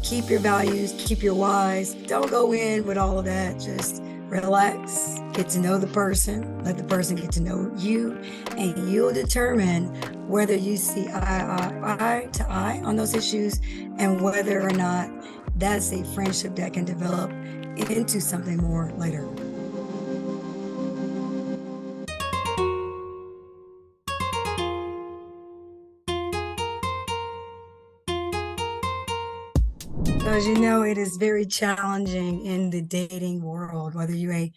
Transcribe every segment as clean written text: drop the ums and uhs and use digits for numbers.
Keep your values, keep your whys. Don't go in with all of that. Just relax, get to know the person, let the person get to know you, and you'll determine whether you see eye to eye on those issues and whether or not that's a friendship that can develop into something more later. So as you know, it is very challenging in the dating world, whether you're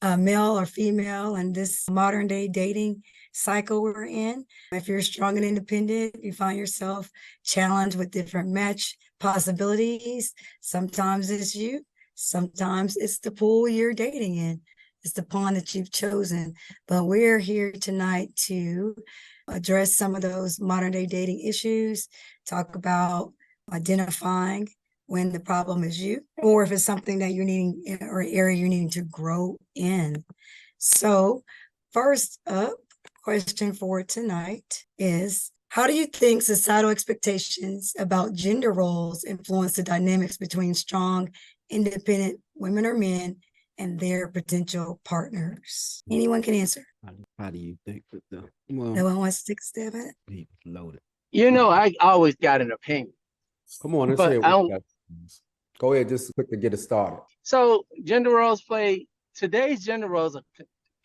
a male or female in this modern day dating cycle we're in. If you're strong and independent, you find yourself challenged with different match possibilities. Sometimes it's you, sometimes it's the pool you're dating in. It's the pond that you've chosen. But we're here tonight to address some of those modern day dating issues, talk about identifying when the problem is you, or if it's something that you're needing or area you're needing to grow in. So first up, question for tonight is, how do you think societal expectations about gender roles influence the dynamics between strong, independent women or men and their potential partners? Anyone can answer. How do you think that No one wants to take a stab at it? Loaded. I always got an opinion. Come on, let's But hear what you got. Go ahead, just quick to get it started. So today's gender roles are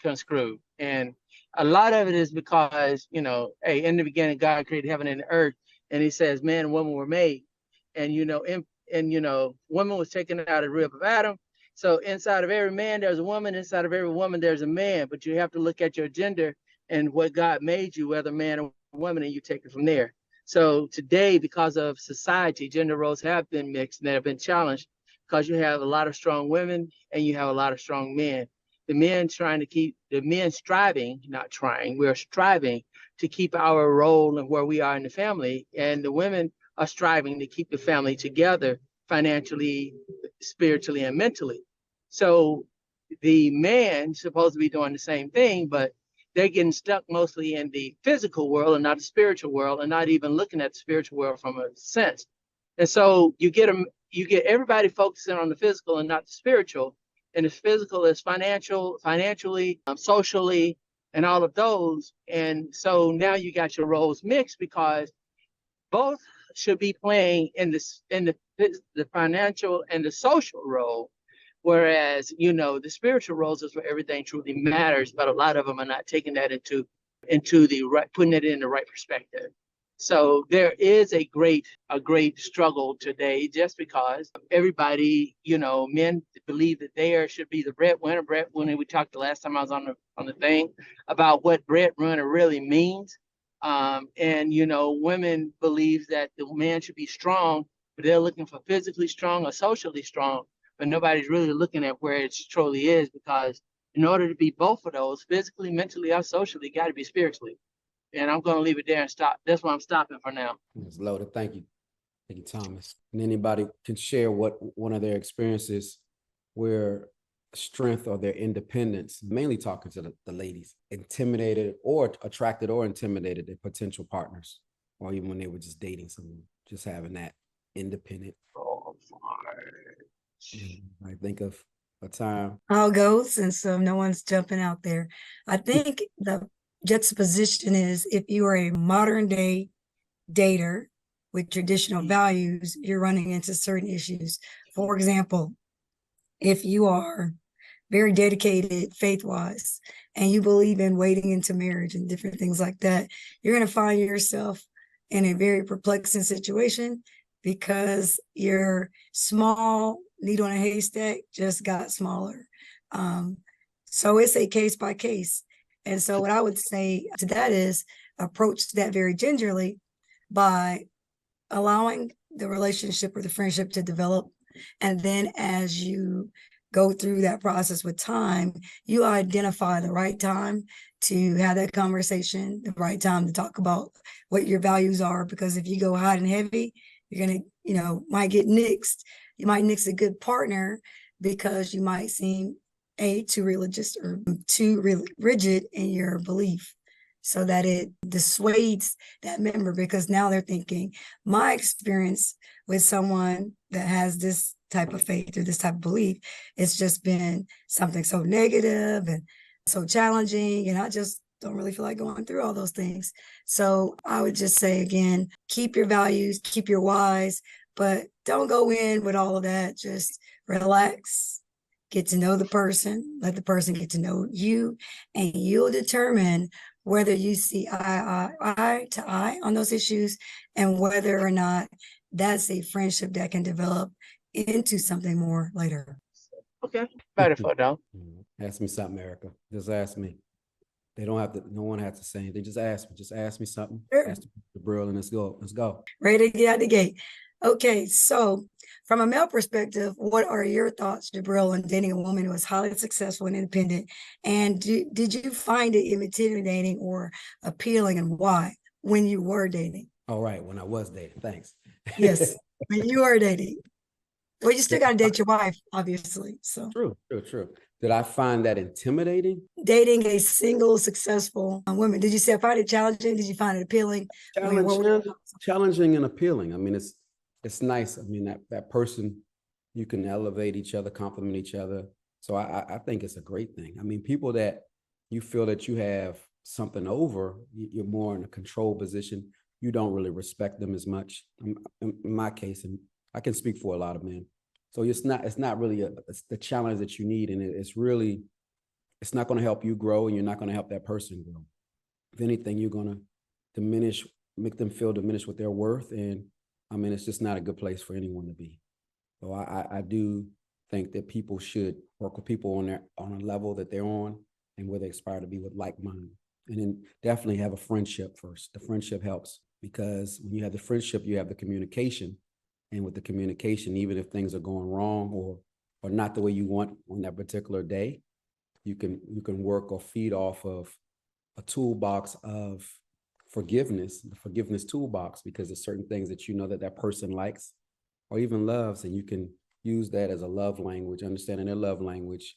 conscrewed. And a lot of it is because, hey, in the beginning, God created heaven and earth. And he says, man and woman were made. And, woman was taken out of the rib of Adam. So inside of every man, there's a woman. Inside of every woman, there's a man. But you have to look at your gender and what God made you, whether man or woman, and you take it from there. So today, because of society, gender roles have been mixed and they have been challenged because you have a lot of strong women and you have a lot of strong men. We're striving to keep our role and where we are in the family. And the women are striving to keep the family together financially, spiritually, and mentally. So the man's supposed to be doing the same thing, but they're getting stuck mostly in the physical world and not the spiritual world, and not even looking at the spiritual world from a sense. And so you get everybody focusing on the physical and not the spiritual. And the physical is financially, socially, and all of those. And so now you got your roles mixed because both should be playing in the financial and the social role. Whereas, the spiritual roles is where everything truly matters, but a lot of them are not taking that into the right, putting it in the right perspective. So there is a great struggle today, just because everybody, men believe that they should be the breadwinner. We talked the last time I was on the thing about what breadwinner really means. And women believe that the man should be strong, but they're looking for physically strong or socially strong. But nobody's really looking at where it truly is, because in order to be both of those, physically, mentally, or socially, got to be spiritually. And I'm going to leave it there and stop. That's why I'm stopping for now. It's loaded. Thank you. Thank you, Thomas. And anybody can share what one of their experiences where strength or their independence, mainly talking to the ladies, intimidated or attracted or intimidated their potential partners, or even when they were just dating someone, just having that independent. I think of a time. I'll go, since no one's jumping out there. I think the juxtaposition is, if you are a modern day dater with traditional values, you're running into certain issues. For example, if you are very dedicated faith-wise and you believe in waiting into marriage and different things like that, you're going to find yourself in a very perplexing situation, because your small needle in a haystack just got smaller. So it's a case by case. And so what I would say to that is, approach that very gingerly by allowing the relationship or the friendship to develop. And then as you go through that process with time, you identify the right time to have that conversation, the right time to talk about what your values are. Because if you go hot and heavy, you're going to, might get nixed. You might nix a good partner because you might seem too religious or too rigid in your belief, so that it dissuades that member, because now they're thinking, my experience with someone that has this type of faith or this type of belief. It's just been something so negative and so challenging, and I just don't really feel like going through all those things. So I would just say again, keep your values, keep your whys, but don't go in with all of that. Just relax, get to know the person, let the person get to know you, and you'll determine whether you see eye to eye on those issues and whether or not that's a friendship that can develop into something more later. Okay, beautiful though. Ask me something, Erica. Just ask me. They don't have to, no one has to say anything. Just ask me. Just ask me something. Sure. Ask the Brill and let's go. Let's go. Ready to get out the gate. Okay, so from a male perspective, what are your thoughts, Jurbil, on dating a woman who is highly successful and independent? And did you find it intimidating or appealing, and why when you were dating? All right, when I was dating. Thanks. Yes, when you were dating. Well, you still got to date your wife, obviously. So True. Did I find that intimidating? dating a single successful woman. Did you say I find it challenging? Did you find it appealing? Challenging and appealing. I mean, it's nice. I mean, that person, you can elevate each other, compliment each other. So I think it's a great thing. I mean, people that you feel that you have something over, you're more in a control position. You don't really respect them as much. In my case, and I can speak for a lot of men. So it's not really the challenge that you need. And it's not going to help you grow, and you're not going to help that person grow. If anything, you're going to make them feel diminished with their worth. And I mean, it's just not a good place for anyone to be. So I do think that people should work with people on a level that they're on and where they aspire to be with like-minded. And then definitely have a friendship first. The friendship helps, because when you have the friendship, you have the communication. And with the communication, even if things are going wrong or not the way you want on that particular day, you can work or feed off of a toolbox of forgiveness, the forgiveness toolbox, because there's certain things that you know that person likes or even loves, and you can use that as a love language, understanding their love language,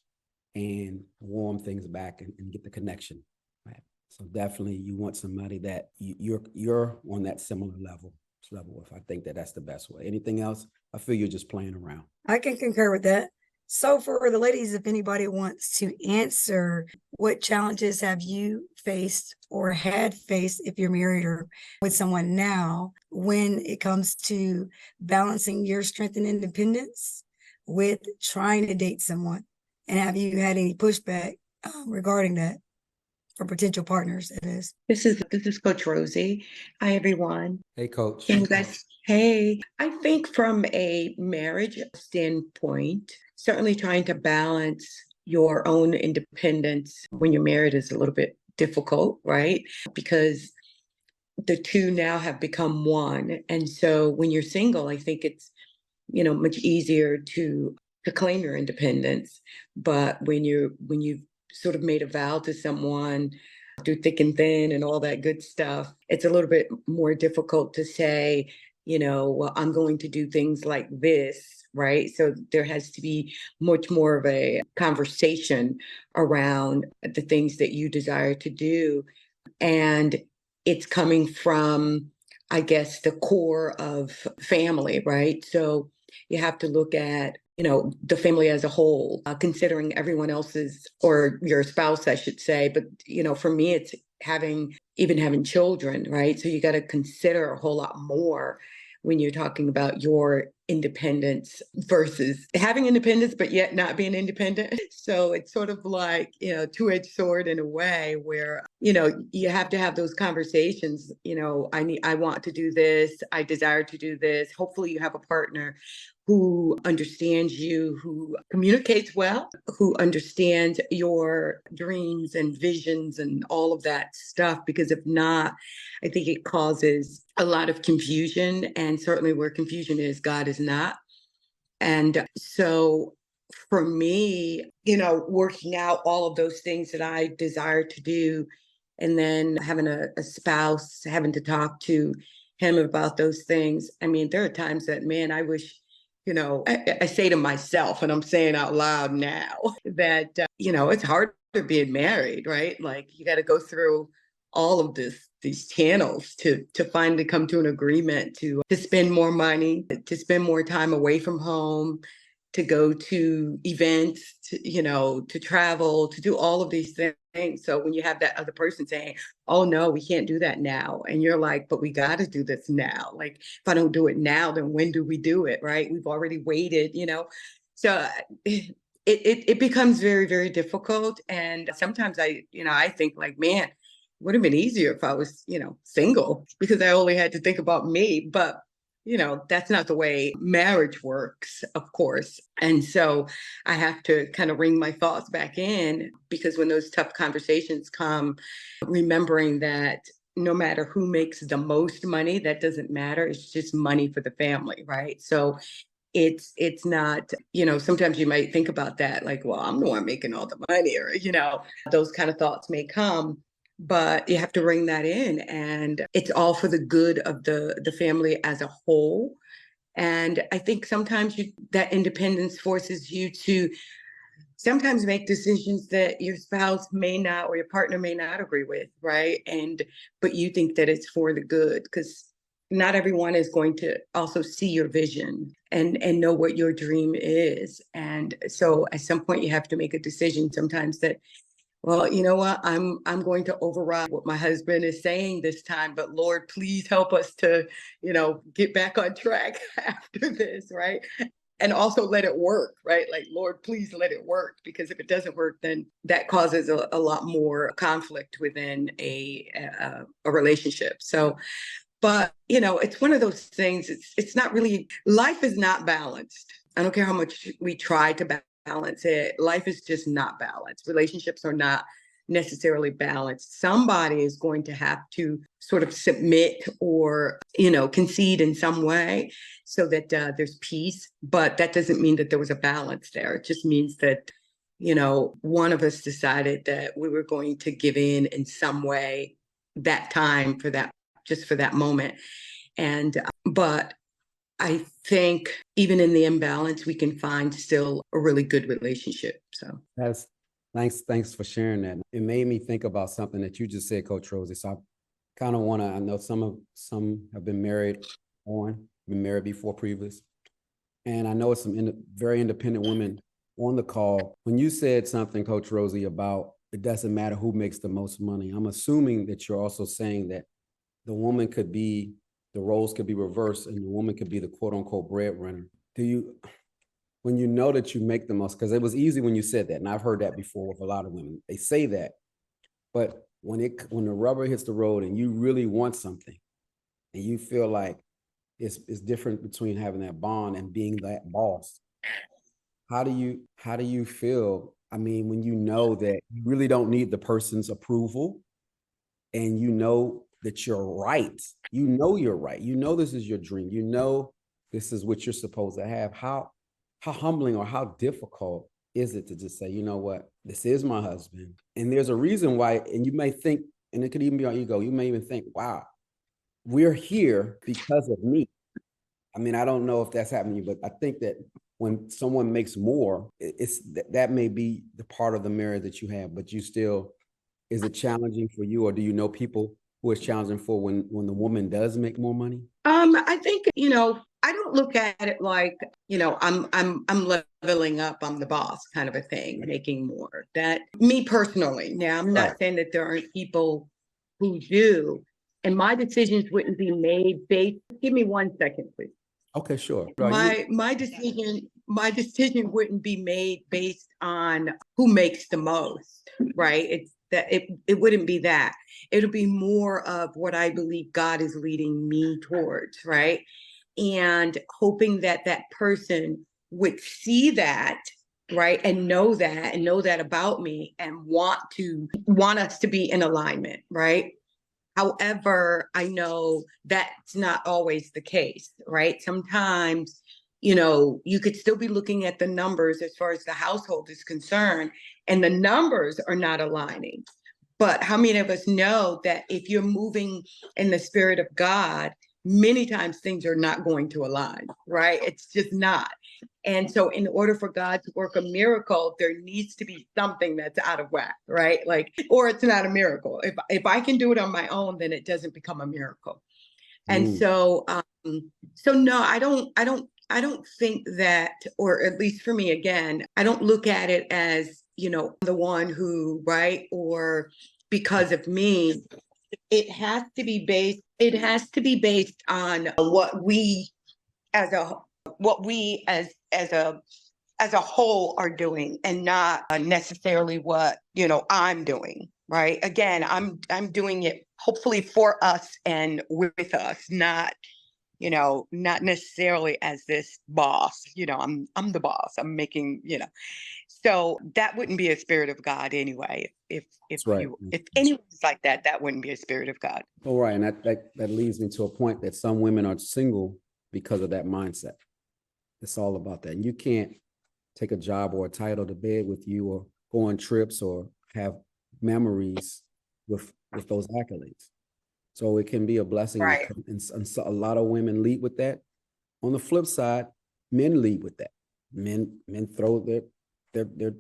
and warm things back and get the connection. Right? So definitely, you want somebody that you're on that similar level with. I think that's the best way. Anything else, I feel you're just playing around. I can concur with that. So for the ladies, if anybody wants to answer, what challenges have you faced or had faced if you're married or with someone now when it comes to balancing your strength and independence with trying to date someone? And have you had any pushback regarding that for potential partners, it is? This is Coach Rosie. Hi, everyone. Hey, Coach. Can you guys? Hey, I think from a marriage standpoint, certainly trying to balance your own independence when you're married is a little bit difficult, right? Because the two now have become one. And so when you're single, I think it's, much easier to claim your independence. But when you've sort of made a vow to someone through thick and thin and all that good stuff, it's a little bit more difficult to say, well, I'm going to do things like this, right? So there has to be much more of a conversation around the things that you desire to do. And it's coming from, I guess, the core of family, right? So you have to look at the family as a whole, considering everyone else's, or your spouse, I should say. But, for me, it's having children, right? So you got to consider a whole lot more when you're talking about your independence versus having independence, but yet not being independent. So it's sort of like, two-edged sword in a way where, you have to have those conversations. I want to do this. I desire to do this. Hopefully you have a partner who understands you, who communicates well, who understands your dreams and visions and all of that stuff. Because if not, I think it causes a lot of confusion. And certainly where confusion is, God is not. And so for me, working out all of those things that I desire to do, and then having a spouse, having to talk to him about those things. I mean, there are times that, man, I wish, I say to myself, and I'm saying out loud now, that, it's hard being married, right? Like you got to go through all of these channels to finally come to an agreement to spend more money, to spend more time away from home, to go to events, to travel, to do all of these things. So when you have that other person saying, oh no, we can't do that now. And you're like, but we got to do this now. Like, if I don't do it now, then when do we do it? Right. We've already waited, So it becomes very, very difficult. And sometimes I think like, man, would have been easier if I was, single, because I only had to think about me. But that's not the way marriage works, of course. And so I have to kind of ring my thoughts back in, because when those tough conversations come, remembering that no matter who makes the most money, that doesn't matter. It's just money for the family, right? So it's not, sometimes you might think about that, like, well, I'm the one making all the money, or, those kind of thoughts may come. But you have to ring that in, and it's all for the good of the family as a whole. And I think sometimes that independence forces you to sometimes make decisions that your spouse may not, or your partner may not agree with, right? But you think that it's for the good, because not everyone is going to also see your vision and know what your dream is. And so at some point you have to make a decision sometimes that, well, you know what, I'm going to override what my husband is saying this time, but Lord, please help us to, get back on track after this, right? And also let it work, right? Like, Lord, please let it work, because if it doesn't work, then that causes a lot more conflict within a relationship. So, but it's one of those things. It's not really, life is not balanced. I don't care how much we try to balance it. Life is just not balanced. Relationships are not necessarily balanced. Somebody is going to have to sort of submit or, concede in some way so that there's peace. But that doesn't mean that there was a balance there. It just means that, one of us decided that we were going to give in some way that time for that, just for that moment. And, but I think even in the imbalance, we can find still a really good relationship. So thanks for sharing that. It made me think about something that you just said, Coach Rosie. So I kind of I know some have been married before previous. And I know it's some very independent women on the call. When you said something, Coach Rosie, about it doesn't matter who makes the most money, I'm assuming that you're also saying that the roles could be reversed, and the woman could be the quote unquote breadwinner. When you know that you make the most, because it was easy when you said that, and I've heard that before with a lot of women, they say that, but when the rubber hits the road and you really want something, and you feel like it's different between having that bond and being that boss, how do you feel? I mean, when you know that you really don't need the person's approval, and you know that you're right. You're right. This is your dream. This is what you're supposed to have. How humbling or how difficult is it to just say, you know what, this is my husband. And there's a reason why, and you may think, and it could even be your ego, you may even think, wow, we're here because of me. I mean, I don't know if that's happening to you, but I think that when someone makes more, that may be the part of the marriage that you have, but you still, is it challenging for you, or do you know people who it's challenging for when the woman does make more money? I think, I don't look at it like, I'm leveling up, I'm the boss kind of a thing, making more. That, me personally. Now, I'm not saying that there aren't people who do, and my decisions wouldn't be made based. Give me 1 second, please. Okay, sure. My decision wouldn't be made based on who makes the most, right? It wouldn't be that. It'll be more of what I believe God is leading me towards, right? And hoping that person would see that, right? And know that about me, and want us to be in alignment, right? However, I know that's not always the case, right? Sometimes, you could still be looking at the numbers as far as the household is concerned, and the numbers are not aligning. But how many of us know that if you're moving in the Spirit of God, many times things are not going to align, right? It's just not. And so in order for God to work a miracle, there needs to be something that's out of whack, right? Like, or it's not a miracle. If I can do it on my own, then it doesn't become a miracle. And so no, I don't think that, or at least for me, again, I don't look at it as, the one who, right, or because of me. It has to be based on what we as a whole are doing, and not necessarily what I'm doing. Right. Again, I'm doing it hopefully for us and with us, not necessarily as this boss. I'm the boss. I'm making, so that wouldn't be a spirit of God anyway. If That's right. if anyone's like that, that wouldn't be a spirit of God. Oh, right. And that leads me to a point that some women are single because of that mindset. It's all about that. And you can't take a job or a title to bed with you, or go on trips, or have memories with those accolades. So it can be a blessing. Right. And so a lot of women lead with that. On the flip side, men lead with that. Men throw their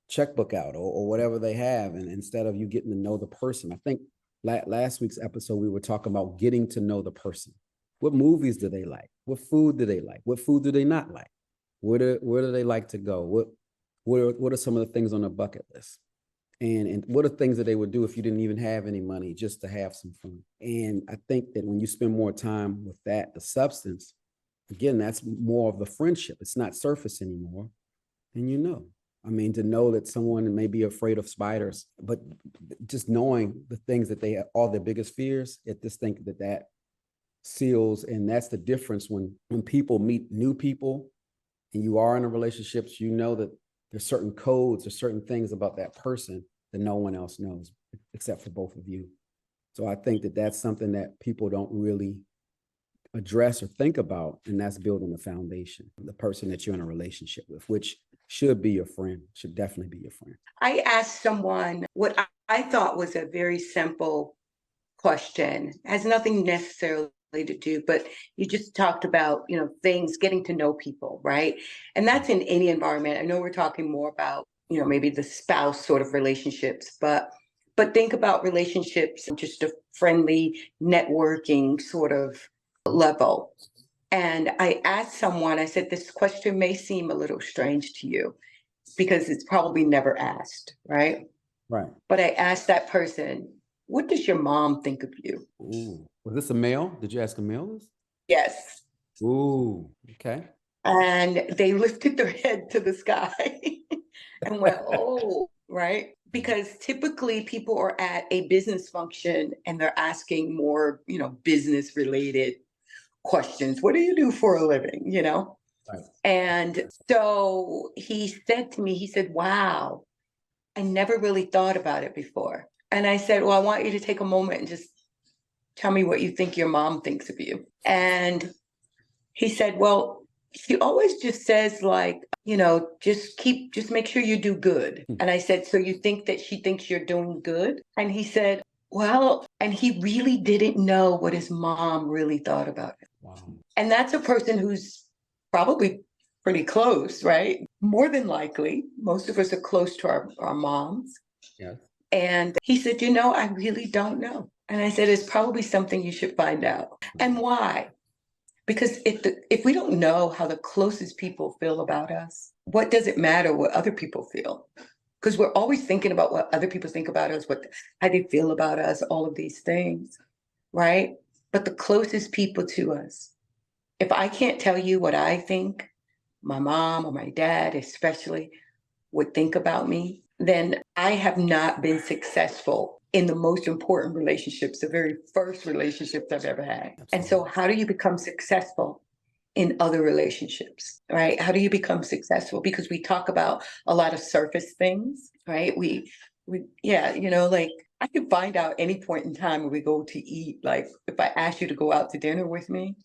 checkbook out, or whatever they have, and instead of you getting to know the person. I think last week's episode we were talking about getting to know the person. What movies do they like? What food do they like? What food do they not like? Where do they like to go? What are some of the things on the bucket list? And what are things that they would do if you didn't even have any money, just to have some fun? And I think that when you spend more time with that, the substance, again, that's more of the friendship. It's not surface anymore. And to know that someone may be afraid of spiders, but just knowing the things that they have, all their biggest fears, just think that seals. And that's the difference when people meet new people and you are in a relationship, that there's certain codes or certain things about that person that no one else knows except for both of you. So I think that that's something that people don't really address or think about, and that's building the foundation, the person that you're in a relationship with, which should be your friend, should definitely be your friend. I asked someone what I thought was a very simple question. It has nothing necessarily to do, but you just talked about, things, getting to know people, right? And that's in any environment. I know we're talking more about, maybe the spouse sort of relationships, but think about relationships, just a friendly networking sort of level. And I asked someone, I said, this question may seem a little strange to you because it's probably never asked, right? Right. But I asked that person, what does your mom think of you? Ooh. Was this a male? Did you ask a male this? Yes. Ooh, okay. And they lifted their head to the sky and went, oh, right? Because typically people are at a business function and they're asking more, business related questions. What do you do for a living? Right. And so he said to me, he said, wow, I never really thought about it before. And I said, well, I want you to take a moment and just tell me what you think your mom thinks of you. And he said, well, she always just says like, just make sure you do good. And I said, so you think that she thinks you're doing good? And he said, well, and he really didn't know what his mom really thought about it. Wow. And that's a person who's probably pretty close, right? More than likely, most of us are close to our moms. Yes. And he said, I really don't know. And I said, it's probably something you should find out. And why? Because if we don't know how the closest people feel about us, what does it matter what other people feel? Because we're always thinking about what other people think about us, how they feel about us, all of these things, right? But the closest people to us, if I can't tell you what I think, my mom or my dad especially would think about me, then I have not been successful in the most important relationships, the very first relationships I've ever had. Absolutely. And so how do you become successful in other relationships, right? How do you become successful? Because we talk about a lot of surface things, right? Like I can find out any point in time when we go to eat, like if I ask you to go out to dinner with me,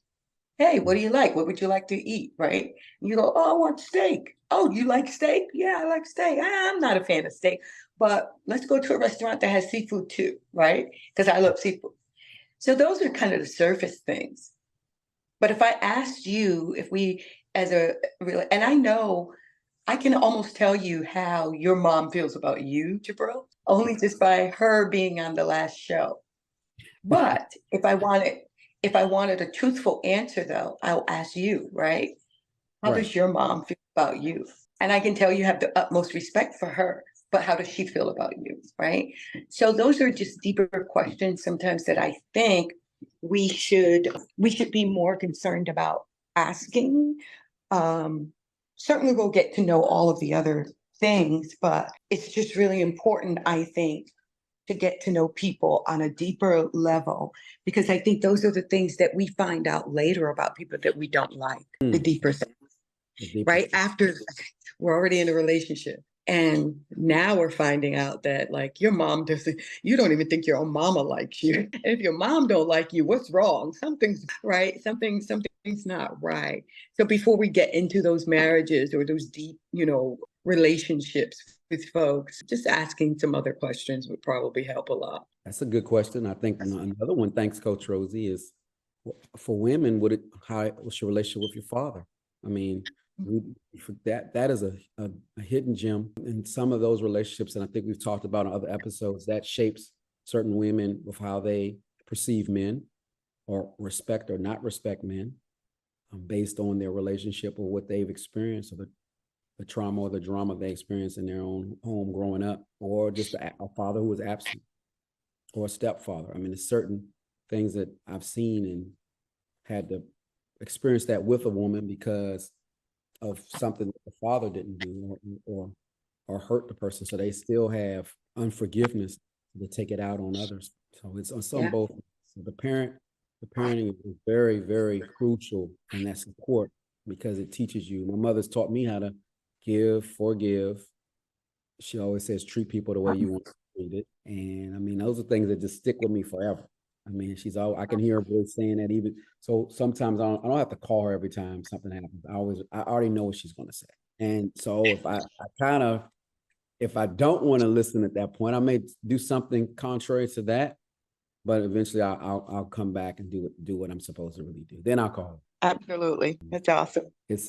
hey, what do you like? What would you like to eat, right? And you go, oh, I want steak. Oh, you like steak? Yeah, I like steak. I'm not a fan of steak, but let's go to a restaurant that has seafood too, right? Because I love seafood. So those are kind of the surface things. But if I asked you, if we, as a, and I know I can almost tell you how your mom feels about you, Jabril, only just by her being on the last show. But if I wanted a truthful answer though, I'll ask you, right? How Right. does your mom feel about you? And I can tell you have the utmost respect for her, but how does she feel about you, right? So those are just deeper questions sometimes that I think we should be more concerned about asking. Um, Certainly we'll get to know all of the other things, but it's just really important, I think, to get to know people on a deeper level, because I think those are the things that we find out later about people that we don't like, the deeper things, The deeper right? stuff. After we're already in a relationship. And now we're finding out that like your mom doesn't, you don't even think your own mama likes you. And if your mom don't like you, what's wrong? Something's right. Something's not right. So before we get into those marriages or those deep, relationships with folks, just asking some other questions would probably help a lot. That's a good question. I think another one, thanks, Coach Rosie, is for women, what's your relationship with your father? I mean, that is a hidden gem in some of those relationships, and I think we've talked about in other episodes, that shapes certain women with how they perceive men or respect or not respect men, based on their relationship or what they've experienced, or the trauma or the drama they experienced in their own home growing up, or just a father who was absent, or a stepfather. I mean, there's certain things that I've seen and had to experience that with a woman because of something that the father didn't do or hurt the person. So they still have unforgiveness to take it out on others. So it's on both. So the parenting is very, very crucial in that support, because it teaches you. My mother's taught me how to give, forgive. She always says, treat people the way you want to be treated. And I mean, those are things that just stick with me forever. I mean, I can hear her voice saying that even. So sometimes I don't have to call her every time something happens. I already know what she's going to say. And so if if I don't want to listen at that point, I may do something contrary to that, but eventually I'll come back and do what I'm supposed to really do. Then I'll call her. Absolutely. That's awesome. It's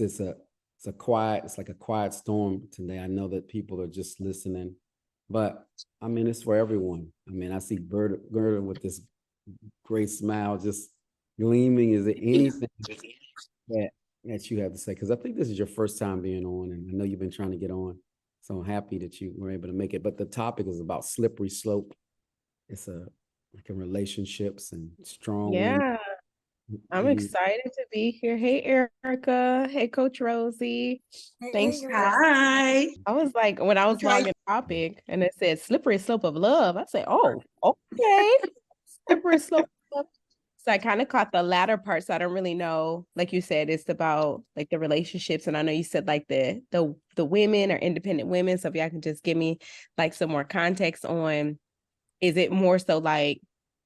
like a quiet storm today. I know that people are just listening, but I mean, it's for everyone. I mean, I see Gerda with this great smile, just gleaming. Is there anything that you have to say? Because I think this is your first time being on, and I know you've been trying to get on. So I'm happy that you were able to make it. But the topic is about slippery slope. It's like in relationships and strong women. I'm excited to be here. Hey, Erica. Hey, Coach Rosie. Thanks. Hi. I was like, when I was logging topic and it said slippery slope of love, I said, oh, okay. Slippery slope of love. So I kind of caught the latter part. So I don't really know. Like you said, it's about like the relationships. And I know you said like the women or independent women. So if y'all can just give me like some more context on, is it more so like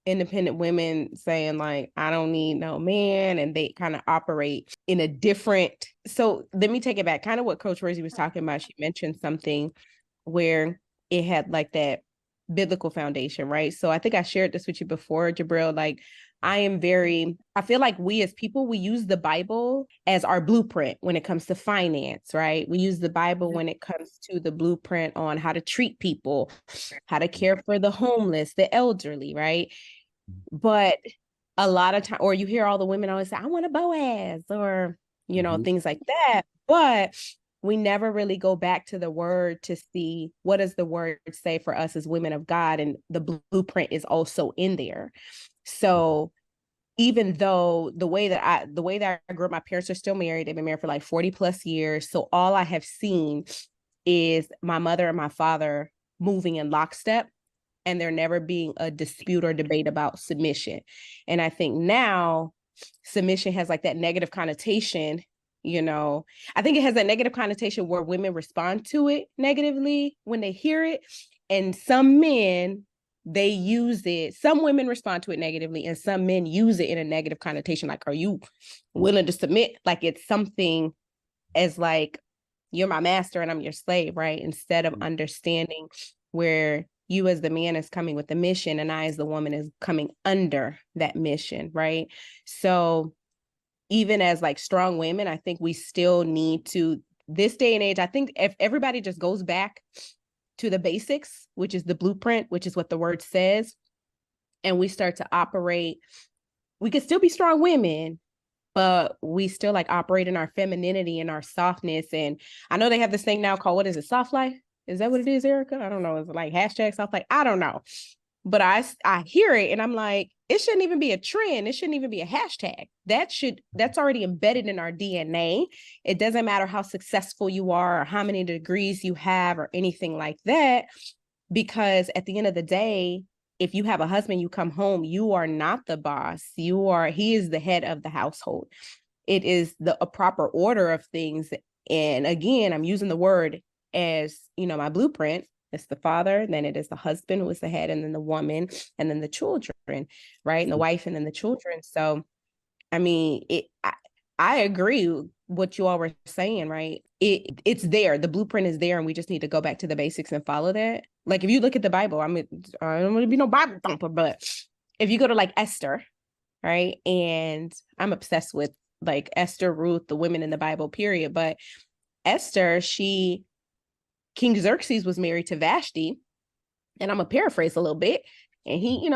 independent women saying like, I don't need no man, and they kind of operate in a different. So let me take it back. Kind of what Coach Rosie was talking about. She mentioned something where it had like that biblical foundation, right? So I think I shared this with you before, Jurbil. Like I feel like we as people, we use the Bible as our blueprint when it comes to finance, right? We use the Bible when it comes to the blueprint on how to treat people, how to care for the homeless, the elderly, right? But a lot of time, or you hear all the women always say, I want a Boaz, or, things like that. But we never really go back to the word to see what does the word say for us as women of God. And the blueprint is also in there. So even though the way that I grew up, my parents are still married. They've been married for like 40 plus years. So all I have seen is my mother and my father moving in lockstep, and there never being a dispute or debate about submission. And I think now submission has like that negative connotation, I think it has that negative connotation where women respond to it negatively when they hear it. And some men, they use it. Some women respond to it negatively, and some men use it in a negative connotation. Like, are you willing to submit? Like it's something as like, you're my master and I'm your slave, right? Instead of understanding where you as the man is coming with the mission and I as the woman is coming under that mission, right? So even as like strong women, I think we still need to, this day and age, I think if everybody just goes back to the basics, which is the blueprint, which is what the word says, and we start to operate, we could still be strong women, but we still like operate in our femininity and our softness. And I know they have this thing now called, what is it, soft life? Is that what it is, Erica? I don't know. Is it like hashtag soft life? I don't know. But I hear it and I'm like, it shouldn't even be a trend. It shouldn't even be a hashtag. That's already embedded in our DNA. It doesn't matter how successful you are or how many degrees you have or anything like that. Because at the end of the day, if you have a husband, you come home, you are not the boss. He is the head of the household. It is a proper order of things. And again, I'm using the word as, my blueprint. It's the father, then it is the husband who is the head, and then the woman, and then the children, right? And the wife, and then the children. So, I mean, I agree with what you all were saying, right? It's there. The blueprint is there, and we just need to go back to the basics and follow that. Like if you look at the Bible, I mean, I don't want to be no Bible thumper, but if you go to like Esther, right? And I'm obsessed with like Esther, Ruth, the women in the Bible, period. But Esther, King Xerxes was married to Vashti, and I'm gonna paraphrase a little bit. And he,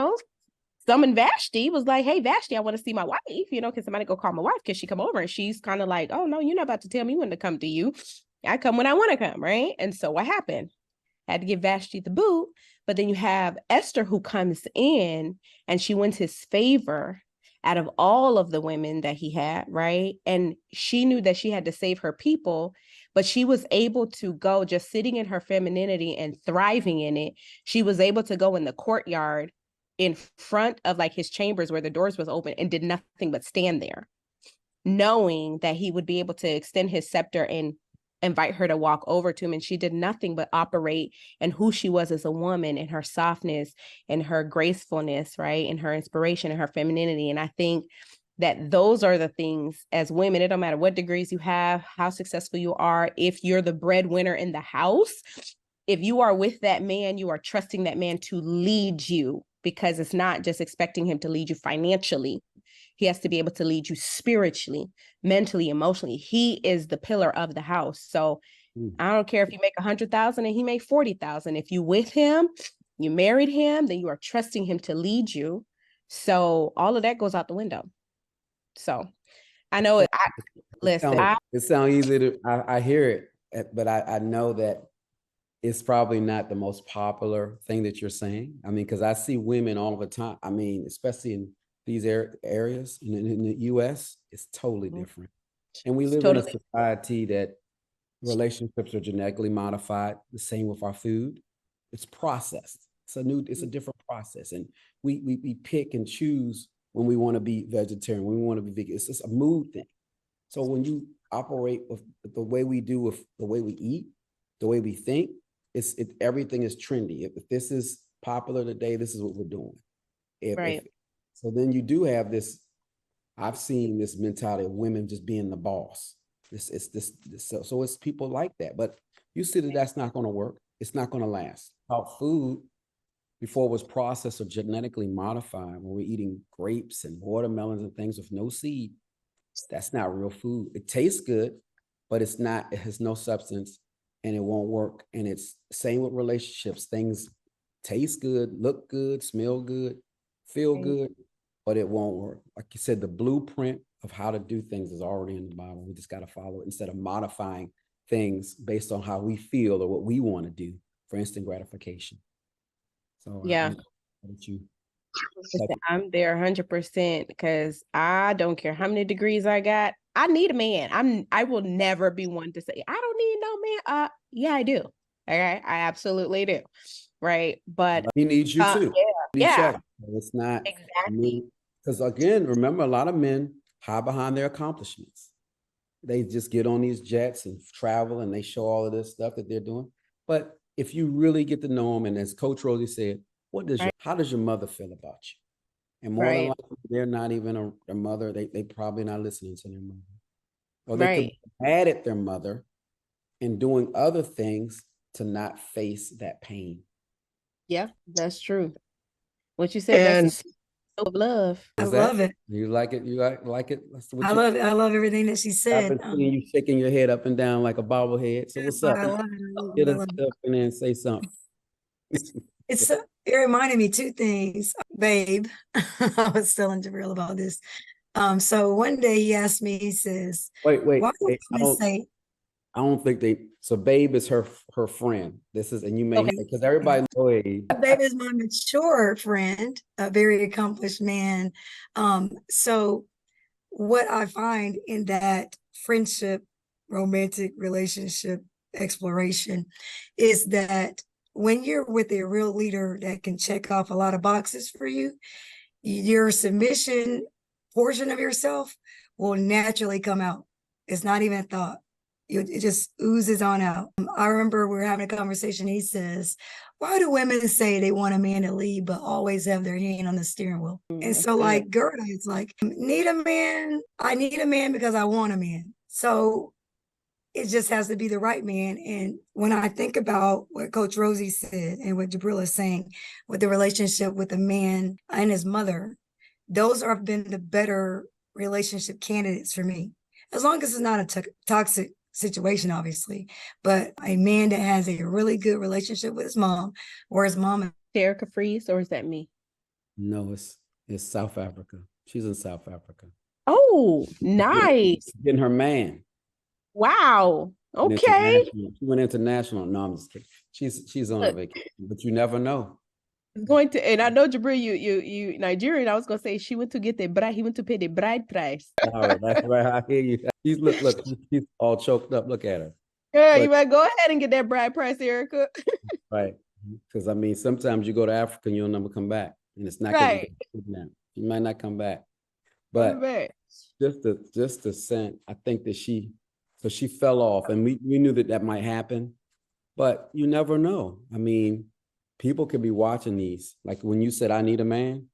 summoned Vashti, was like, hey, Vashti, I want to see my wife, can somebody go call my wife? Can she come over? And she's kind of like, oh, no, you're not about to tell me when to come to you. I come when I want to come, right? And so what happened? Had to give Vashti the boot. But then you have Esther who comes in and she wins his favor out of all of the women that he had, right? And she knew that she had to save her people, but she was able to go just sitting in her femininity and thriving in it. She was able to go in the courtyard in front of like his chambers where the doors was open and did nothing but stand there, knowing that he would be able to extend his scepter and invite her to walk over to him. And she did nothing but operate in who she was as a woman, and her softness and her gracefulness, right? And her inspiration and her femininity. And I think that those are the things as women, it don't matter what degrees you have, how successful you are, if you're the breadwinner in the house, if you are with that man, you are trusting that man to lead you, because it's not just expecting him to lead you financially. He has to be able to lead you spiritually, mentally, emotionally. He is the pillar of the house. So I don't care if you make 100,000 and he made 40,000. If you with him, you married him, then you are trusting him to lead you. So all of that goes out the window. So I know it sounds easy to, I hear it, but I know that it's probably not the most popular thing that you're saying. I mean, because I see women all the time. I mean, especially in these areas in the US, it's totally different. And we live in a society that relationships are genetically modified. The same with our food. It's processed. It's a different process. And we pick and choose when we want to be vegetarian, when we want to be vegan. It's just a mood thing. So when you operate with the way we do, with the way we eat, the way we think, everything is trendy. If this is popular today, this is what we're doing. So then you do have this. I've seen this mentality of women just being the boss. So it's people like that. But you see that that's not going to work. It's not going to last. About food, before it was processed or genetically modified, when we're eating grapes and watermelons and things with no seed, that's not real food. It tastes good, but it's not. It has no substance. And it won't work. And it's same with relationships. Things taste good, look good, smell good, feel good, but it won't work. Like you said, the blueprint of how to do things is already in the Bible. We just got to follow it instead of modifying things based on how we feel or what we want to do for instant gratification. So I'm there 100% because I don't care how many degrees I got. I need a man. I will never be one to say, I don't need no man. Yeah, I do. Okay. I absolutely do. Right. But he needs you too. Yeah. It's not exactly. Because again, remember, a lot of men hide behind their accomplishments. They just get on these jets and travel and they show all of this stuff that they're doing. But if you really get to know them, and as Coach Rosie said, how does your mother feel about you? And more than likely, they're not even a mother. They probably not listening to their mother. Or they could be mad at their mother and doing other things to not face that pain. Yeah, that's true. What you said, that's of love. I Is love that it. you like it? You like it? That's what I you. love it. I love everything that she I've said. been seeing you shaking your head up and down like a bobblehead. So what's up? I love it. I love Get it. I us love it. up in there and say something. It reminded me two things, babe. I was telling Jurbil about this. So one day he asked me, he says, Wait. why do Hey, women say, I don't think they. So Babe is her friend. This is, and you may Okay. because everybody know Abe. babe is my mature friend, a very accomplished man. So what I find in that friendship, romantic relationship exploration is that when you're with a real leader that can check off a lot of boxes for you, your submission portion of yourself will naturally come out. It's not even a thought. It just oozes on out. I remember we were having a conversation. He says, why do women say they want a man to lead, but always have their hand on the steering wheel? And so, like Gerda, it's like, need a man. I need a man because I want a man. So it just has to be the right man. And when I think about what Coach Rosie said and what Jurbil is saying with the relationship with the man and his mother, those have been the better relationship candidates for me. As long as it's not a toxic situation, obviously, but a man that has a really good relationship with his mom, or his mom. Erica Freeze, or is that me? No, it's South Africa. She's in South Africa. Oh, nice. Getting her man. Wow. Okay. She went international. No, I'm just kidding. She's on a vacation, but you never know. Going to, and I know Jurbil, you Nigerian. I was gonna say she went to get he went to pay the bride price. All right, that's right. I hear you. Look, she's all choked up. Look at her. Yeah, you better go ahead and get that bride price, Erica. Right. Because I mean, sometimes you go to Africa and you'll never come back. And it's not right. You might not come back. But just the scent, I think that she fell off, and we knew that might happen, but you never know. I mean, people could be watching these. Like when you said, I need a man,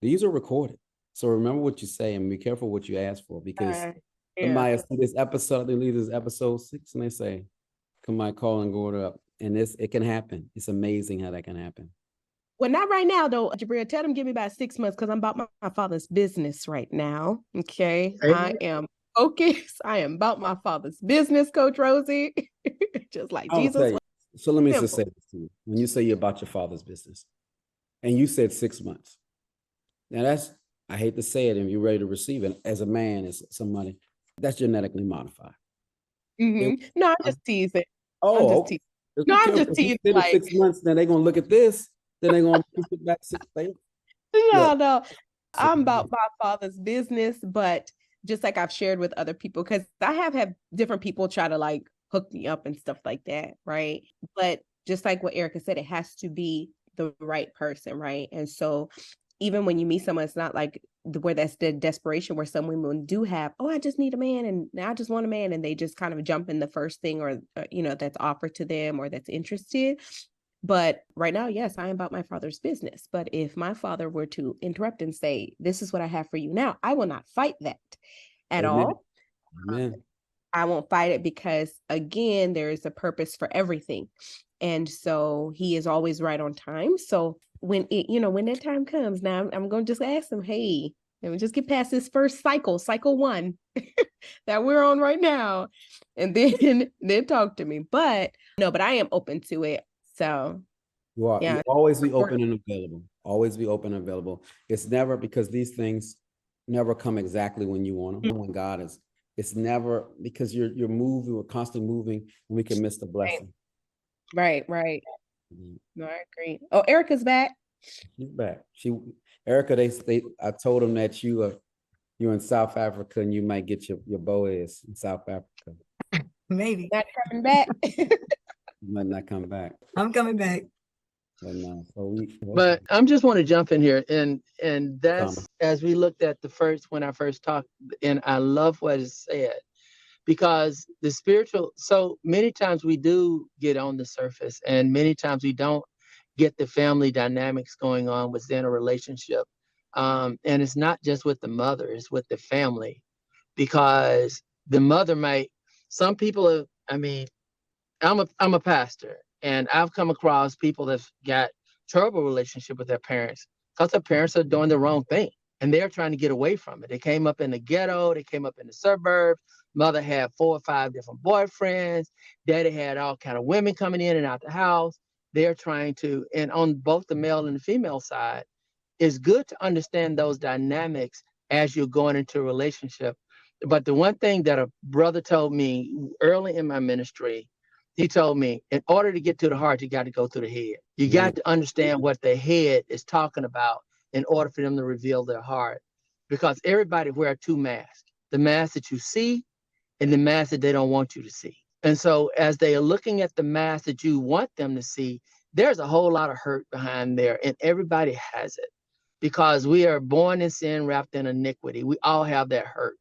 these are recorded. So remember what you say and be careful what you ask for, because somebody see this episode, they leave this episode 6 and they say, come on, call and go up. And it can happen. It's amazing how that can happen. Well, not right now, though, Jurbil. Tell them give me about 6 months because I'm about my father's business right now. Okay. I am focused. I am about my father's business, Coach Rosie. Just like Jesus. So let me just say this to you. When you say you're about your father's business, and you said 6 months. Now I hate to say it, and you're ready to receive it as a man, as somebody, that's genetically modified. No, I'm just teasing. Oh, I'm just no, I'm just teasing. Like 6 months, then they're gonna look at this. Then they're gonna push it back 6 months. No. I'm about my father's business, but just like I've shared with other people, because I have had different people try to like hook me up and stuff like that, right? But just like what Erica said, it has to be the right person, right? And so even when you meet someone, it's not like where that's the desperation where some women do have, oh, I just need a man and I just want a man, and they just kind of jump in the first thing or that's offered to them or that's interested. But right now, yes, I am about my father's business. But if my father were to interrupt and say, this is what I have for you now, I will not fight that at all. Amen. I won't fight it because, again, there is a purpose for everything. And so he is always right on time. So when that time comes, now I'm going to just ask him, hey, let me just get past this first cycle 1 that we're on right now. And then talk to me. But I am open to it. So you always be open and available. Always be open and available. It's never, because these things never come exactly when you want them. When God is, it's never because you're moving, we're constantly moving, and we can miss the blessing. Right. No, I agree. Oh, Erica's back. She's back. Erica, I told them that you're in South Africa and you might get your Boaz in South Africa. Maybe. Not coming back. You might not come back. I'm coming back. But I'm just want to jump in here, and that's as we looked at when I first talked, and I love what it said, because the spiritual, so many times we do get on the surface, and many times we don't get the family dynamics going on within a relationship. And it's not just with the mother, it's with the family, because the mother some people I'm a pastor, and I've come across people that've got terrible relationship with their parents, because their parents are doing the wrong thing and they're trying to get away from it. They came up in the ghetto, they came up in the suburbs. Mother had 4 or 5 different boyfriends. Daddy had all kind of women coming in and out the house. They're trying to, and on both the male and the female side, it's good to understand those dynamics as you're going into a relationship. But the one thing that a brother told me early in my ministry, he told me, in order to get to the heart, you got to go through the head. You got to understand what the head is talking about in order for them to reveal their heart. Because everybody wears 2 masks, the mask that you see and the mask that they don't want you to see. And so as they are looking at the mask that you want them to see, there's a whole lot of hurt behind there, and everybody has it. Because we are born in sin, wrapped in iniquity. We all have that hurt.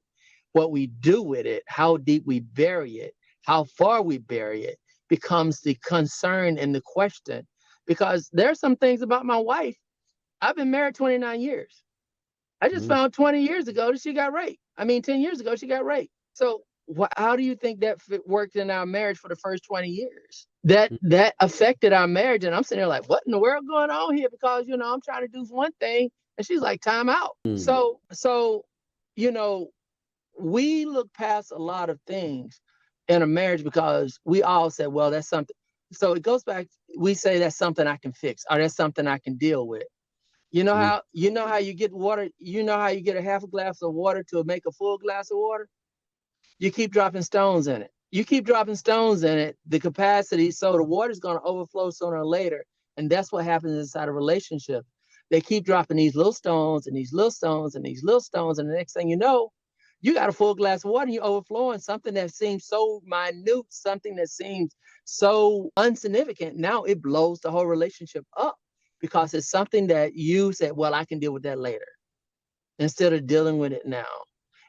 What we do with it, how deep we bury it, how far we bury it, becomes the concern and the question. Because there's some things about my wife. I've been married 29 years. I just found 20 years ago that she got raped. 10 years ago, she got raped. So how do you think that worked in our marriage for the first 20 years? That affected our marriage. And I'm sitting there like, what in the world going on here? Because, I'm trying to do one thing. And she's like, time out. So, we look past a lot of things in a marriage because we all said, well, that's something. So it goes back, we say that's something I can fix, or that's something I can deal with. How you get water, how you get a half a glass of water to make a full glass of water? You keep dropping stones in it. You keep dropping stones in it, the capacity, so the water is going to overflow sooner or later. And that's what happens inside a relationship. They keep dropping these little stones and these little stones and these little stones. And the next thing you know, you got a full glass of water and you're overflowing something that seems so minute, something that seems so insignificant. Now it blows the whole relationship up because it's something that you said, well, I can deal with that later, instead of dealing with it now.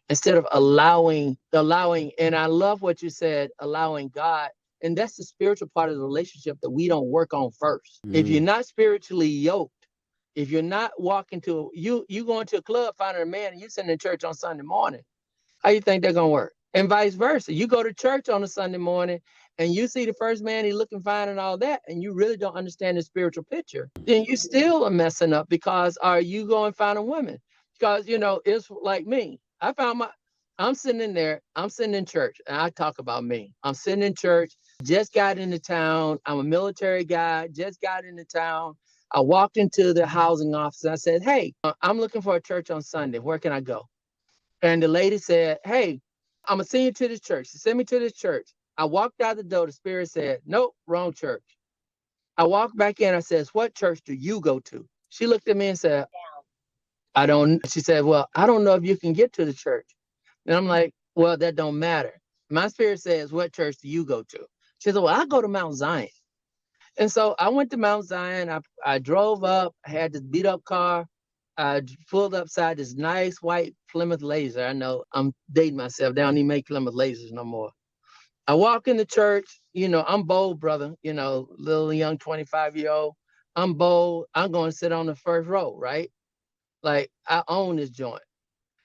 Instead of allowing, and I love what you said, allowing God. And that's the spiritual part of the relationship that we don't work on first. If you're not spiritually yoked, if you're not walking to, you going to a club, finding a man, and you sitting in church on Sunday morning, how you think they're going to work? And vice versa. You go to church on a Sunday morning and you see the first man, he's looking fine and all that, and you really don't understand the spiritual picture, then you still are messing up because are you going to find a woman? Because, it's like me. I'm sitting in church, and I talk about me. I'm sitting in church, just got into town. I'm a military guy, just got into town. I walked into the housing office. I said, hey, I'm looking for a church on Sunday. Where can I go? And the lady said, hey, I'm going to send you to this church. She sent me to this church. I walked out the door. The Spirit said, nope, wrong church. I walked back in. I said, what church do you go to? She looked at me and said, she said, well, I don't know if you can get to the church. And I'm like, well, that don't matter. My Spirit says, what church do you go to? She said, well, I go to Mount Zion. And so I went to Mount Zion. I drove up, I had this beat up car. I pulled upside this nice white Plymouth Laser. I know I'm dating myself. They don't even make Plymouth Lasers no more. I walk in the church, I'm bold, brother, little young 25-year-old. I'm bold. I'm going to sit on the first row, right? Like, I own this joint.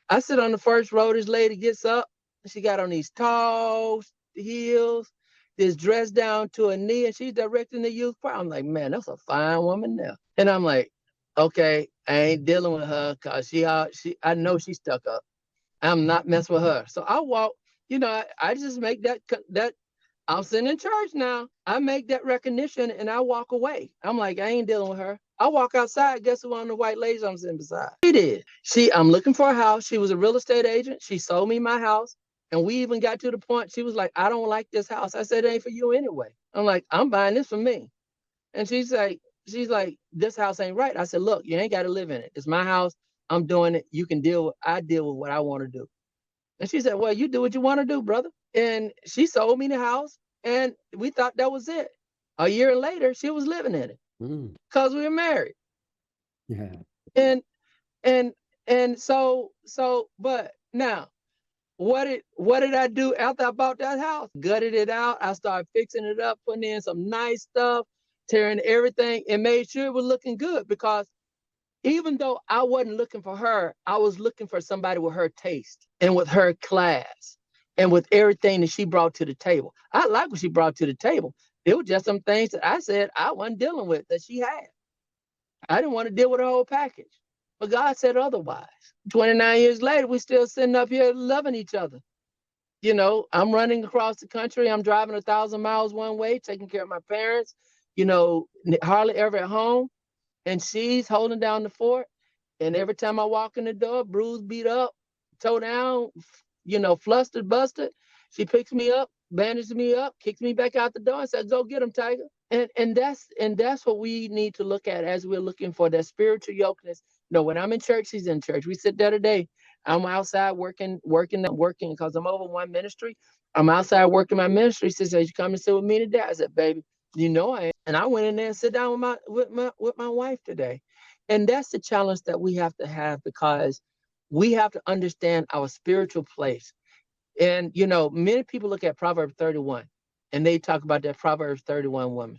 I sit on the first row. This lady gets up. She got on these tall heels, this dress down to her knee, and she's directing the youth choir. I'm like, man, that's a fine woman now. And I'm like, okay, I ain't dealing with her because I know she's stuck up. I'm not messing with her. So I walk, I just make that I'm sitting in church now. I make that recognition and I walk away. I'm like, I ain't dealing with her. I walk outside. Guess who on the white ladies I'm sitting beside? She did. I'm looking for a house. She was a real estate agent. She sold me my house. And we even got to the point, she was like, I don't like this house. I said, it ain't for you anyway. I'm like, I'm buying this for me. And she's like, this house ain't right. I said, look, you ain't got to live in it. It's my house. I'm doing it. You can I deal with what I want to do. And she said, well, you do what you want to do, brother. And she sold me the house and we thought that was it. A year later, she was living in it because we were married. Yeah. And so, but now, what did I do after I bought that house? Gutted it out. I started fixing it up, putting in some nice stuff, tearing everything, and made sure it was looking good because even though I wasn't looking for her, I was looking for somebody with her taste and with her class and with everything that she brought to the table. I like what she brought to the table. It was just some things that I said I wasn't dealing with that she had. I didn't want to deal with the whole package. But God said otherwise. 29 years later, we're still sitting up here loving each other. You know, I'm running across the country. I'm driving 1,000 miles one way, taking care of my parents, you know, hardly ever at home. And she's holding down the fort. And every time I walk in the door, bruised, beat up, toe down, you know, flustered, busted, she picks me up, bandages me up, kicks me back out the door and says, go get him, Tiger. And that's what we need to look at as we're looking for that spiritual yokeness. No, when I'm in church, she's in church. We sit there today. I'm outside working because I'm over one ministry. I'm outside working my ministry. She says, you come and sit with me today? I said, baby, you know I am. And I went in there and sit down with my wife today. And that's the challenge that we have to have, because we have to understand our spiritual place. And, you know, many people look at Proverbs 31 and they talk about that Proverbs 31 woman.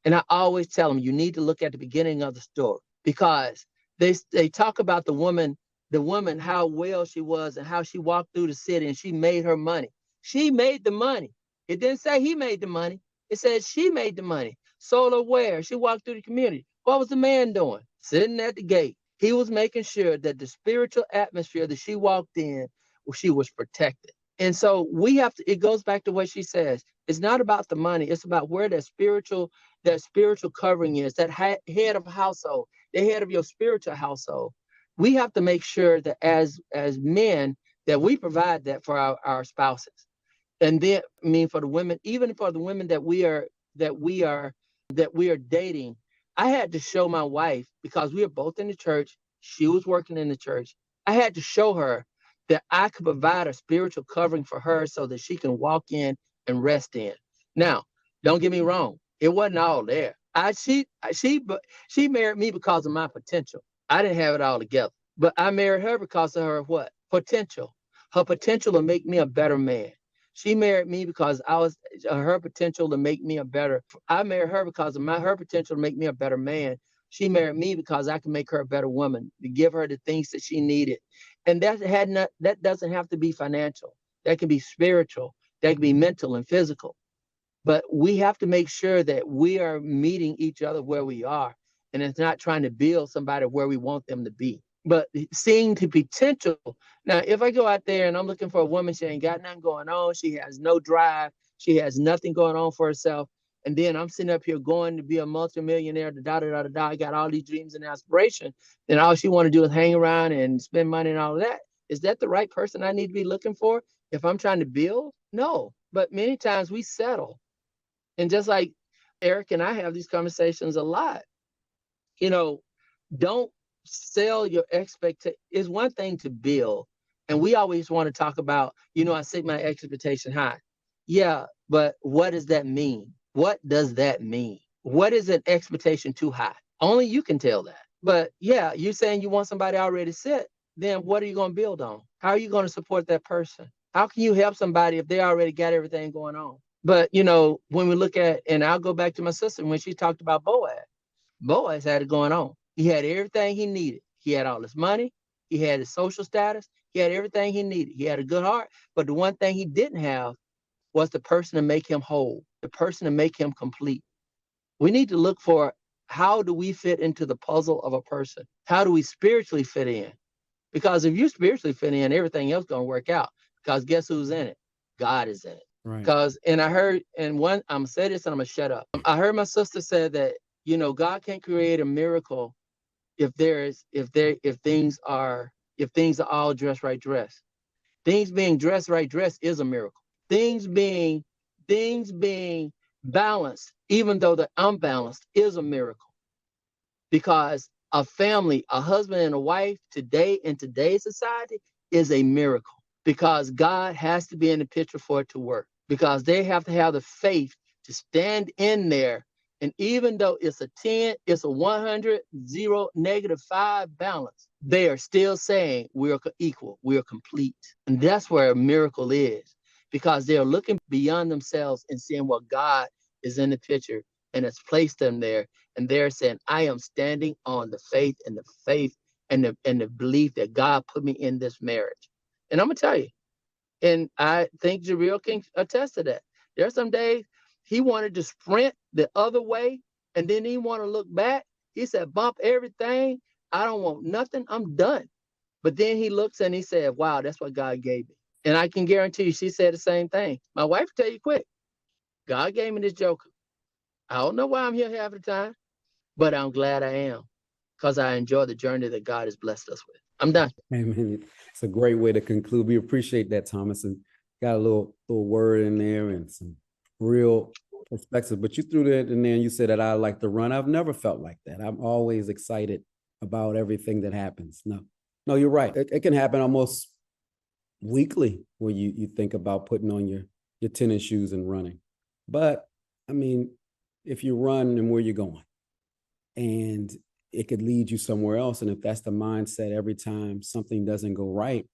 And I always tell them, you need to look at the beginning of the story, because they talk about the woman, how well she was and how she walked through the city and she made her money. She made the money. It didn't say he made the money. It said she made the money. Sold her where? She walked through the community. What was the man doing? Sitting at the gate. He was making sure that the spiritual atmosphere that she walked in, she was protected. And so we have to, it goes back to what she says. It's not about the money. It's about where that spiritual covering is, that head of household, the head of your spiritual household. We have to make sure that as men, that we provide that for our spouses. And then, I mean, for the women, even for the women that we are dating, I had to show my wife, because we were both in the church. She was working in the church. I had to show her that I could provide a spiritual covering for her so that she can walk in and rest in. Now, don't get me wrong. It wasn't all there. She married me because of my potential. I didn't have it all together, but I married her because of her what? Potential. Her potential to make me a better man. She married me because her potential to make me I married her because of her potential to make me a better man. She married me because I can make her a better woman, to give her the things that she needed. And that doesn't have to be financial. That can be spiritual. That can be mental and physical. But we have to make sure that we are meeting each other where we are. And it's not trying to build somebody where we want them to be, but seeing the potential. Now, if I go out there and I'm looking for a woman, she ain't got nothing going on. She has no drive. She has nothing going on for herself. And then I'm sitting up here going to be a multimillionaire, I got all these dreams and aspirations. And all she want to do is hang around and spend money and all of that. Is that the right person I need to be looking for if I'm trying to build? No. But many times we settle. And just like Eric and I have these conversations a lot, you know, don't sell your expectation. It's one thing to build. And we always want to talk about, you know, I set my expectation high. Yeah, but what does that mean? What does that mean? What is an expectation too high? Only you can tell that. But yeah, you're saying you want somebody already set. Then what are you going to build on? How are you going to support that person? How can you help somebody if they already got everything going on? But, you know, when we look at, and I'll go back to my sister when she talked about Boaz. Boaz had it going on. He had everything he needed. He had all his money. He had his social status. He had everything he needed. He had a good heart. But the one thing he didn't have was the person to make him whole, the person to make him complete. We need to look for, how do we fit into the puzzle of a person? How do we spiritually fit in? Because if you spiritually fit in, everything else going to work out. Because guess who's in it? God is in it. Right. Because, and I heard, and one, I'm going to say this and I'm going to shut up. I heard my sister say that, you know, God can't create a miracle if things are all dressed right dressed. Things being dressed right dressed is a miracle. Things being balanced, even though they're unbalanced, is a miracle. Because a family, a husband and a wife today in today's society is a miracle. Because God has to be in the picture for it to work. Because they have to have the faith to stand in there. And even though it's a 10, it's a 100, 0, -5 balance, they are still saying we're equal, we're complete. And that's where a miracle is, because they're looking beyond themselves and seeing what God is in the picture and has placed them there. And they're saying, I am standing on the faith and the belief that God put me in this marriage. And I'm going to tell you, and I think Jurbil can attest to that. There are some days he wanted to sprint the other way, and then he want to look back, He said, bump everything. I don't want nothing. I'm done. But then he looks and he said, wow, that's what God gave me. And I can guarantee you, she said the same thing. My wife tell you quick, God gave me this joker. I don't know why I'm here half the time, but I'm glad I am because I enjoy the journey that God has blessed us with. I'm done. Amen. It's a great way to conclude. We appreciate that, Thomas, and got a little word in there and some real perspective. But you threw that in there and you said that I like to run. I've never felt like that. I'm always excited about everything that happens. No, you're right. It can happen almost weekly where you think about putting on your tennis shoes and running. But I mean, if you run and where you're going, and it could lead you somewhere else. And if that's the mindset every time something doesn't go right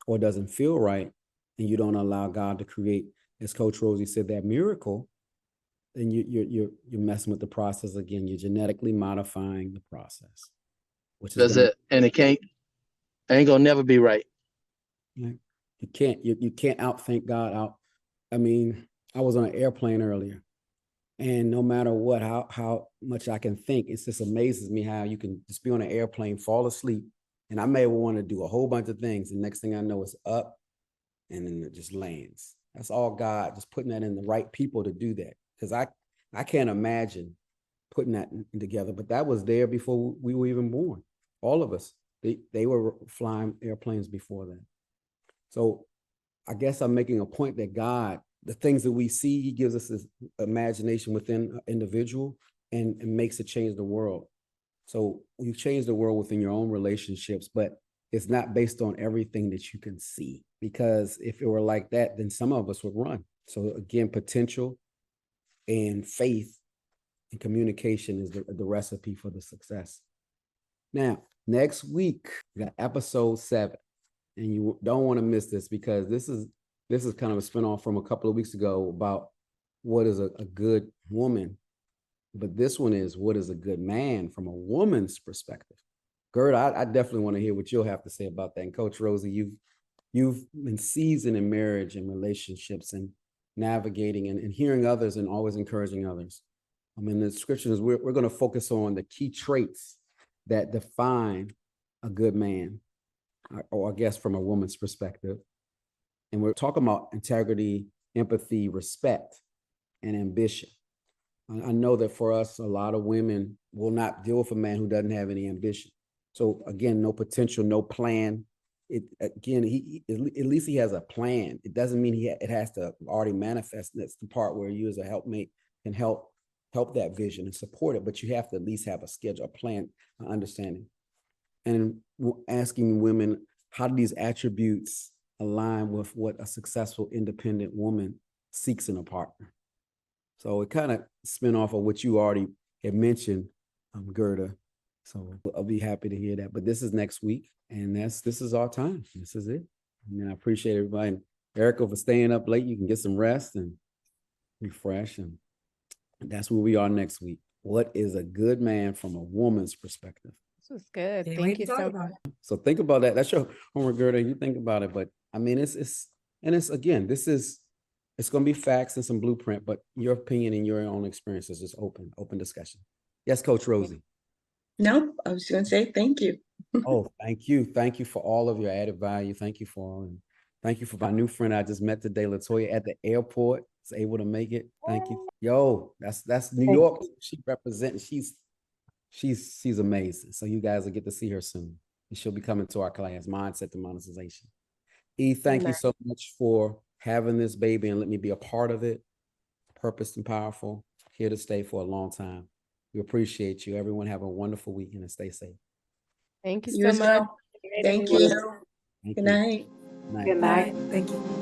or doesn't feel right, and you don't allow God to create, as Coach Rosie said, that miracle, then you're messing with the process again. You're genetically modifying the process, which is it. And it ain't gonna never be right. You can't outthink God out. I mean, I was on an airplane earlier. And no matter what, how much I can think, it just amazes me how you can just be on an airplane, fall asleep, and I may want to do a whole bunch of things. And next thing I know, it's up, and then it just lands. That's all God, just putting that in the right people to do that. Because I can't imagine putting that together. But that was there before we were even born. All of us, they were flying airplanes before that. So I guess I'm making a point that God, the things that we see, he gives us this imagination within an individual and makes it change the world. So you change the world within your own relationships, but it's not based on everything that you can see. Because if it were like that, then some of us would run. So again, potential and faith and communication is the recipe for the success. Now, next week, we got episode 7. And you don't want to miss this because this is kind of a spinoff from a couple of weeks ago about what is a good woman. But this one is what is a good man from a woman's perspective. Gert, I definitely want to hear what you'll have to say about that. And Coach Rosie, you've been seasoned in marriage and relationships and navigating and hearing others and always encouraging others. I mean, the scriptures, we're going to focus on the key traits that define a good man, or I guess from a woman's perspective. And we're talking about integrity, empathy, respect, and ambition. I know that for us, a lot of women will not deal with a man who doesn't have any ambition. So again, no potential, no plan. At least he has a plan. It doesn't mean it has to already manifest. That's the part where you as a helpmate can help that vision and support it. But you have to at least have a schedule, a plan, an understanding. And asking women, how do these attributes align with what a successful, independent woman seeks in a partner? So it kind of spin off of what you already had mentioned, Gerda. So I'll be happy to hear that. But this is next week, and this is our time. This is it. I mean, I appreciate everybody. And Erica for staying up late. You can get some rest and refresh. And that's where we are next week. What is a good man from a woman's perspective? This was good. Can't Thank wait you to talk so about much. it. So think about that. That's your homework, Gerda. You think about it. But I mean, it's again, it's going to be facts and some blueprint, but your opinion and your own experiences is open discussion. Yes, Coach Rosie. No, I was going to say thank you. Oh, thank you. Thank you for all of your added value. Thank you for my new friend I just met today, Latoya, at the airport. Was able to make it. Thank you. Yo, that's New York. She represents. She's amazing. So you guys will get to see her soon. And she'll be coming to our class, Mindset to Monetization. Thank you so much for having this baby and let me be a part of it. Purpose and powerful. Here to stay for a long time. We appreciate you. Everyone have a wonderful weekend and stay safe. Thank you You so as much. well. Thank you. Good night. Night. Good night. Thank you.